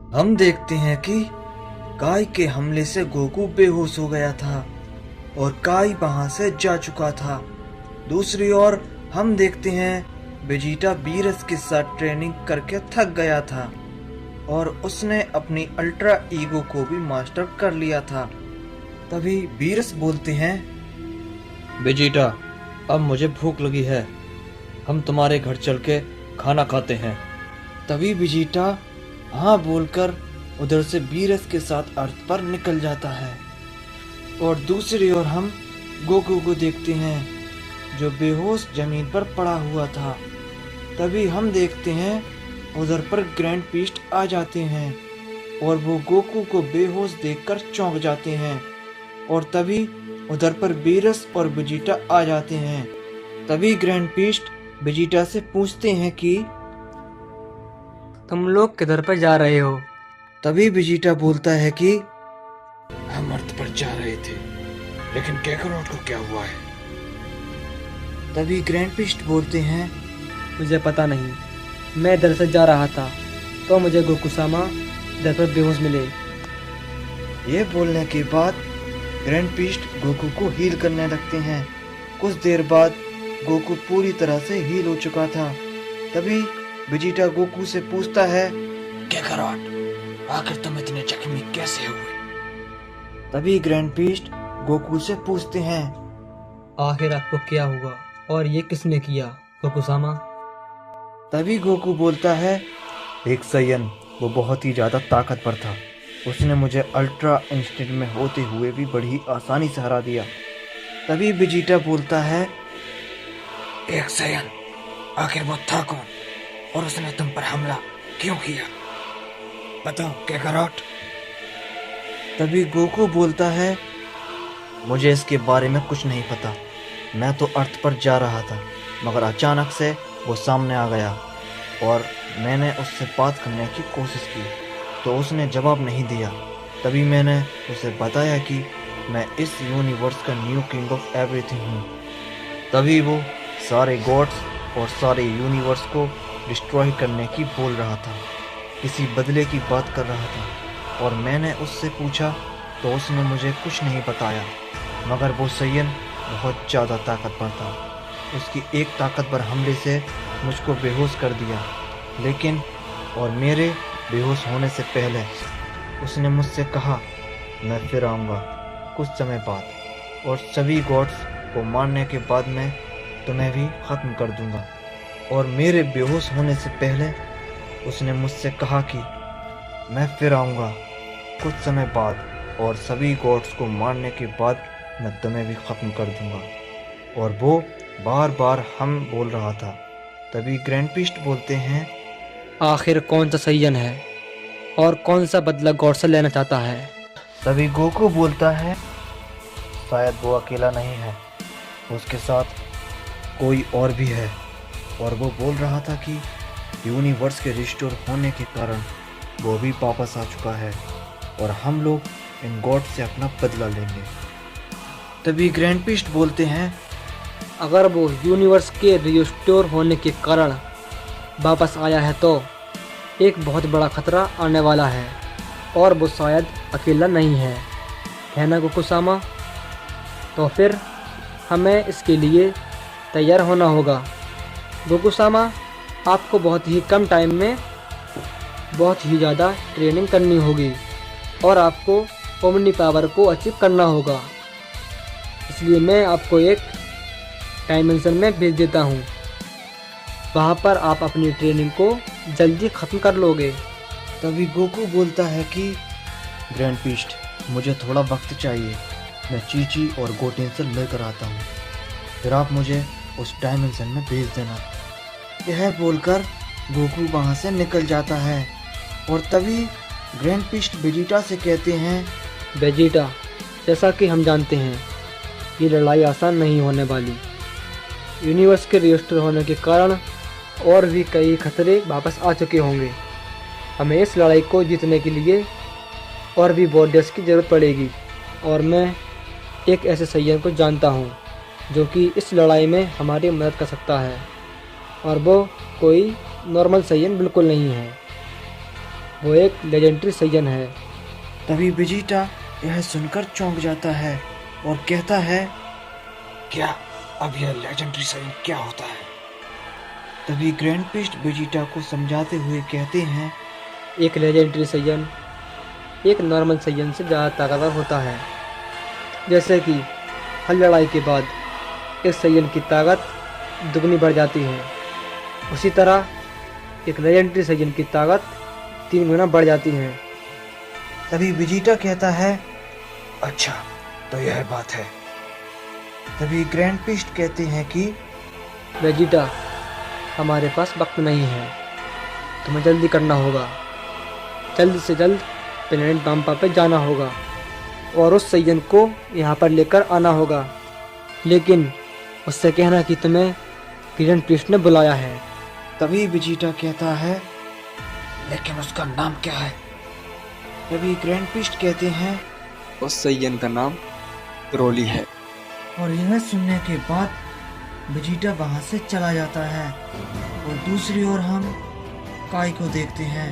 हम देखते हैं कि काई के हमले से गोकू बेहोश हो गया था और काई वहां से जा चुका था। दूसरी ओर हम देखते हैं वेजिटा बीरस के साथ ट्रेनिंग करके थक गया था और उसने अपनी अल्ट्रा ईगो को भी मास्टर कर लिया था। तभी बीरस बोलते हैं, वेजिटा, अब मुझे भूख लगी है, हम तुम्हारे घर चल के खाना खाते हैं। तभी वेजिटा हाँ बोलकर उधर से बीरस के साथ अर्थ पर निकल जाता है। और दूसरी ओर हम गोकू को देखते हैं जो बेहोश जमीन पर पड़ा हुआ था। तभी हम देखते हैं उधर पर ग्रैंड पीस्ट आ जाते हैं और वो गोकू को बेहोश देखकर चौंक जाते हैं। और तभी उधर पर बीरस और वेजिटा आ जाते हैं। तभी ग्रैंड पीस्ट वेजिटा से पूछते हैं कि तुम लोग किधर पर जा रहे हो? तभी वेजिटा बोलता है कि हम अर्थ पर जा रहे थे, लेकिन कैकरोट को क्या हुआ है? तभी ग्रैंड पीस्ट बोलते हैं, मुझे पता नहीं, मैं इधर से जा रहा था तो मुझे गोकुसामा इधर पर बेहोश मिले। ये बोलने के बाद ग्रैंड पीस्ट गोकू को हील करने लगते हैं। कुछ देर बाद गोकू पूरी तरह से हील हो चुका था। तभी वेजिटा गोकू से पूछता है, कैकरोट, आखिर तुम इतने जख्मी कैसे हुए? तभी ग्रैंड पीस्ट गोकू से पूछते हैं, आखिर आपको क्या हुआ और ये किसने किया गोकुसामा? तभी गोकू बोलता है, एक सायन, वो बहुत ही ज्यादा ताकतवर था, उसने मुझे अल्ट्रा इंस्टेंट में होते हुए भी बड़ी आसानी से हरा दिया। तभी वेजिटा बोलता है, एक सायन, आखिर वो था कौन और उसने तुम पर हमला क्यों किया? बताओ कैकरोट। तभी गोकू बोलता है, मुझे इसके बारे में कुछ नहीं पता, मैं तो अर्थ पर जा रहा था, मगर अचानक से वो सामने आ गया और मैंने उससे बात करने की कोशिश की तो उसने जवाब नहीं दिया। तभी मैंने उसे बताया कि मैं इस यूनिवर्स का न्यू किंग ऑफ एवरीथिंग हूँ। तभी वो सारे गॉड्स और सारे यूनिवर्स को डिस्ट्रॉय करने की बोल रहा था, किसी बदले की बात कर रहा था। और मैंने उससे पूछा तो उसने मुझे कुछ नहीं बताया, मगर वो सायन बहुत ज़्यादा ताकतवर था। उसकी एक ताकतवर हमले से मुझको बेहोश कर दिया, लेकिन और मेरे बेहोश होने से पहले उसने मुझसे कहा, मैं फिर आऊँगा कुछ समय बाद और सभी गॉड्स को मारने के बाद मैं तुम्हें भी ख़त्म कर दूँगा। और मेरे बेहोश होने से पहले उसने मुझसे कहा कि मैं फिर आऊँगा कुछ समय बाद और सभी गॉड्स को मारने के बाद मैं तुम्हें भी ख़त्म कर दूँगा। और वो बार बार हम बोल रहा था। तभी ग्रैंड पीस्ट बोलते हैं, आखिर कौन सा सयन है और कौन सा बदला गॉड से लेना चाहता है? तभी गोकू बोलता है, शायद वो अकेला नहीं है, उसके साथ कोई और भी है। और वो बोल रहा था कि यूनिवर्स के रिस्टोर होने के कारण वो भी वापस आ चुका है और हम लोग इन गॉड से अपना बदला लेंगे। तभी ग्रैंड पीस्ट बोलते हैं, अगर वो यूनिवर्स के रिस्टोर होने के कारण वापस आया है तो एक बहुत बड़ा खतरा आने वाला है और वो शायद अकेला नहीं है ना गोकुसामा? तो फिर हमें इसके लिए तैयार होना होगा। गोकुसामा, आपको बहुत ही कम टाइम में बहुत ही ज़्यादा ट्रेनिंग करनी होगी और आपको ओमनी पावर को अचीव करना होगा। इसलिए मैं आपको एक डायमेंशन में भेज देता हूँ, वहाँ पर आप अपनी ट्रेनिंग को जल्दी ख़त्म कर लोगे। तभी गोकू बोलता है कि ग्रैंड पीस्ट, मुझे थोड़ा वक्त चाहिए, मैं चीची और गोटेन से मिलकर आता हूँ, फिर आप मुझे उस डायमेंशन में भेज देना। यह बोलकर गोकू वहाँ से निकल जाता है। और तभी ग्रैंड पीस्ट वेजिटा से कहते हैं, वेजिटा, जैसा कि हम जानते हैं ये लड़ाई आसान नहीं होने वाली। यूनिवर्स के रिस्टोर होने के कारण और भी कई खतरे वापस आ चुके होंगे। हमें इस लड़ाई को जीतने के लिए और भी वॉरियर्स की ज़रूरत पड़ेगी और मैं एक ऐसे सय्यद को जानता हूँ जो कि इस लड़ाई में हमारी मदद कर सकता है और वो कोई नॉर्मल सय्यद बिल्कुल नहीं है। वो एक लेजेंडरी सैयन है। तभी वेजिटा यह सुनकर चौंक जाता है और कहता है, क्या अब यह लेजेंडरी सैयन क्या होता है? तभी ग्रैंड पीस्ट वेजिटा को समझाते हुए कहते हैं, एक लेजेंडरी सैयन एक नॉर्मल सैयन से ज़्यादा ताकतवर होता है। जैसे कि हर लड़ाई के बाद एक सैयन की ताकत दुगनी बढ़ जाती है, उसी तरह एक लेजेंडरी सैयन की ताकत 3 गुना बढ़ जाती है। तभी वेजिटा कहता है, अच्छा तो यह बात है। तभी ग्रैंड पीस्ट कहते हैं कि वेजिटा, हमारे पास वक्त नहीं है, तुम्हें जल्दी करना होगा। जल्द से जल्द प्लेनेट बाम्पा पे जाना होगा और उस सैयन को यहाँ पर लेकर आना होगा। लेकिन उससे कहना कि तुम्हें ग्रैंड पीस्ट ने बुलाया है। तभी वेजिटा कहता है, लेकिन उसका नाम क्या है? तभी ग्रैंड पीस्ट कहते हैं, उस सैयन का नाम ब्रोली है। और यह सुनने के बाद वेजिटा वहां से चला जाता है। और दूसरी ओर हम काई को देखते हैं,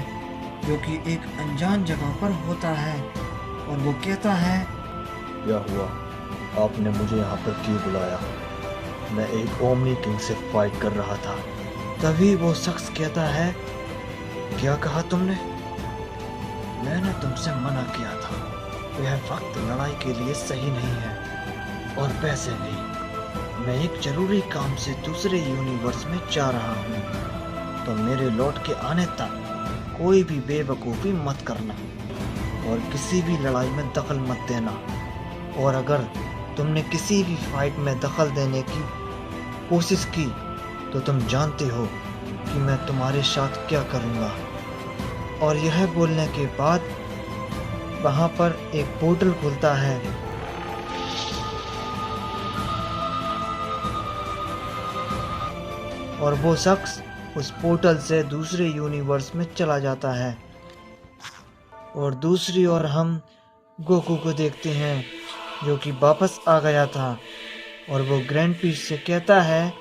जो कि एक अनजान जगह पर होता है, और वो कहता है, क्या हुआ? आपने मुझे यहाँ पर क्यों बुलाया? मैं एक ओमनी किंग से फाइट कर रहा था। तभी वो शख्स कहता है, क्या कहा तुमने? मैंने तुमसे मना किया था, यह वक्त लड़ाई के लिए सही नहीं है, और वैसे भी मैं एक जरूरी काम से दूसरे यूनिवर्स में जा रहा हूँ, तो मेरे लौट के आने तक कोई भी बेवकूफ़ी मत करना और किसी भी लड़ाई में दखल मत देना। और अगर तुमने किसी भी फाइट में दखल देने की कोशिश की तो तुम जानते हो कि मैं तुम्हारे साथ क्या करूँगा। और यह बोलने के बाद वहाँ पर एक पोर्टल खुलता है और वो शख्स उस पोर्टल से दूसरे यूनिवर्स में चला जाता है। और दूसरी ओर हम गोकू को देखते हैं, जो कि वापस आ गया था, और वो ग्रैंड पीस्ट से कहता है,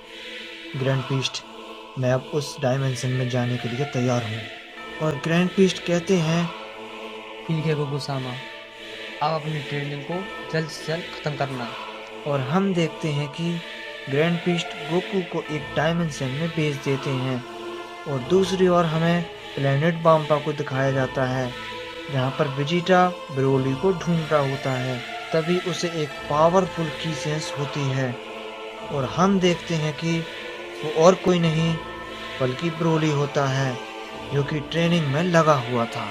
ग्रैंड पीस्ट, मैं अब उस डायमेंशन में जाने के लिए तैयार हूँ। और ग्रैंड पीस्ट कहते हैं, ठीक है गोकू-सामा, आप अपनी ट्रेनिंग को जल्द से जल्द ख़त्म करना। और हम देखते हैं कि ग्रैंड पीस्ट गोकू को एक डायमेंशन में भेज देते हैं। और दूसरी ओर हमें प्लेनेट बाम्पा को दिखाया जाता है, जहाँ पर वेजिटा ब्रोली को ढूंढ रहा होता है। तभी उसे एक पावरफुल की सेंस होती है, और हम देखते हैं कि वो और कोई नहीं बल्कि ब्रोली होता है, जो कि ट्रेनिंग में लगा हुआ था।